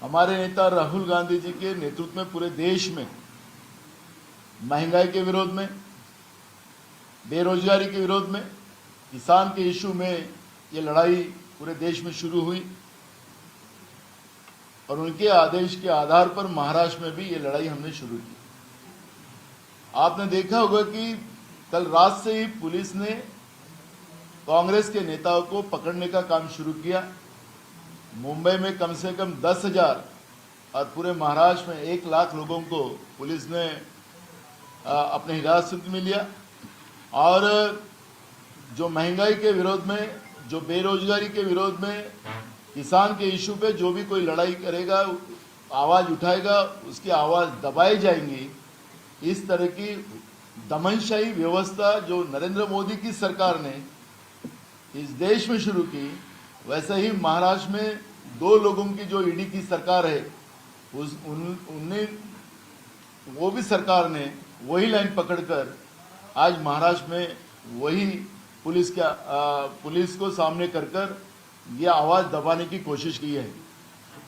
हमारे नेता राहुल गांधी जी के नेतृत्व में पूरे देश में महंगाई के विरोध में, बेरोजगारी के विरोध में, किसान के इशू में ये लड़ाई पूरे देश में शुरू हुई और उनके आदेश के आधार पर महाराष्ट्र में भी ये लड़ाई हमने शुरू की। आपने देखा होगा कि कल रात से ही पुलिस ने कांग्रेस के नेताओं को पकड़ने का काम शुरू किया। मुंबई में कम से कम 10,000 और पूरे महाराष्ट्र में 1 लाख लोगों को पुलिस ने अपने हिरासत में लिया और जो महंगाई के विरोध में, जो बेरोजगारी के विरोध में, किसान के इशू पे जो भी कोई लड़ाई करेगा, आवाज़ उठाएगा, उसकी आवाज़ दबाई जाएंगी। इस तरह की दमनशाही व्यवस्था जो नरेंद्र मोदी की सरकार ने इस देश में शुरू की, वैसे ही महाराष्ट्र में 2 लोगों की जो ईडी की सरकार है, वो भी सरकार ने वही लाइन पकड़कर आज महाराष्ट्र में वही पुलिस को सामने कर ये आवाज़ दबाने की कोशिश की है।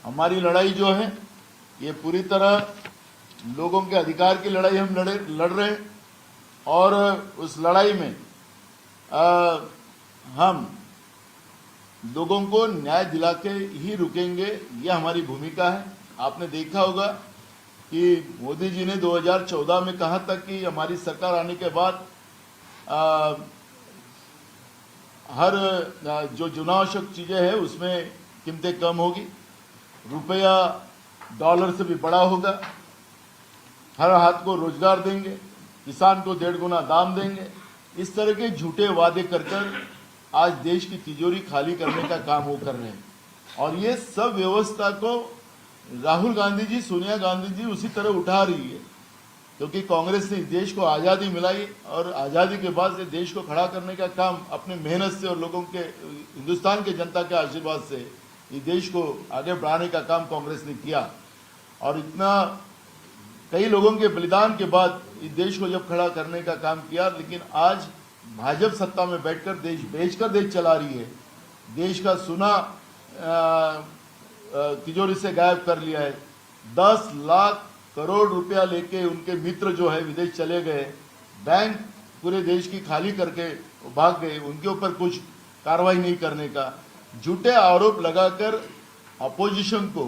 हमारी लड़ाई जो है ये पूरी तरह लोगों के अधिकार की लड़ाई हम लड़ रहे हैं और उस लड़ाई में हम लोगों को न्याय दिला के ही रुकेंगे, ये हमारी भूमिका है। आपने देखा होगा कि मोदी जी ने 2014 में कहा था कि हमारी सरकार आने के बाद हर जो जीवनावश्यक चीज़ें हैं उसमें कीमतें कम होगी, रुपया डॉलर से भी बड़ा होगा, हर हाथ को रोजगार देंगे, किसान को 1.5 गुना दाम देंगे। इस तरह के झूठे वादे कर आज देश की तिजोरी खाली करने का काम वो कर रहे हैं और ये सब व्यवस्था को राहुल गांधी जी, सोनिया गांधी जी उसी तरह उठा रही है, क्योंकि कांग्रेस ने देश को आज़ादी मिलाई और आज़ादी के बाद से देश को खड़ा करने का काम अपने मेहनत से और लोगों के, हिंदुस्तान के जनता के आशीर्वाद से इस देश को आगे बढ़ाने का काम कांग्रेस ने किया और इतना कई लोगों के बलिदान के बाद इस देश को जब खड़ा करने का काम किया। लेकिन आज भाजपा सत्ता में बैठकर देश बेचकर देश चला रही है, देश का सोना तिजोरी से गायब कर लिया है। 10 लाख करोड़ रुपया लेके उनके मित्र जो है विदेश चले गए, बैंक पूरे देश की खाली करके भाग गए, उनके ऊपर कुछ कार्रवाई नहीं करने का, झूठे आरोप लगाकर अपोजिशन को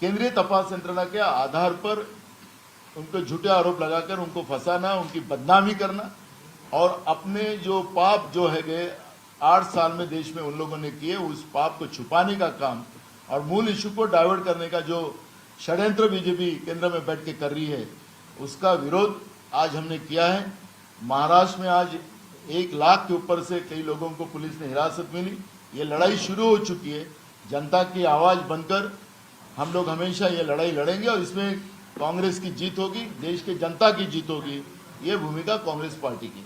केंद्रीय तपास यंत्रणा के आधार पर उनको झूठे आरोप लगाकर उनको फंसाना, उनकी बदनामी करना और अपने जो पाप जो है गए 8 साल में देश में उन लोगों ने किए, उस पाप को छुपाने का काम और मूल इशू को डाइवर्ट करने का जो षड्यंत्र बीजेपी केंद्र में बैठ के कर रही है, उसका विरोध आज हमने किया है। महाराष्ट्र में आज 1 लाख के ऊपर से कई लोगों को पुलिस ने हिरासत मिली। ये लड़ाई शुरू हो चुकी है। जनता की आवाज़ बनकर हम लोग हमेशा ये लड़ाई लड़ेंगे और इसमें कांग्रेस की जीत होगी, देश की जनता की जीत होगी। ये भूमिका कांग्रेस पार्टी की।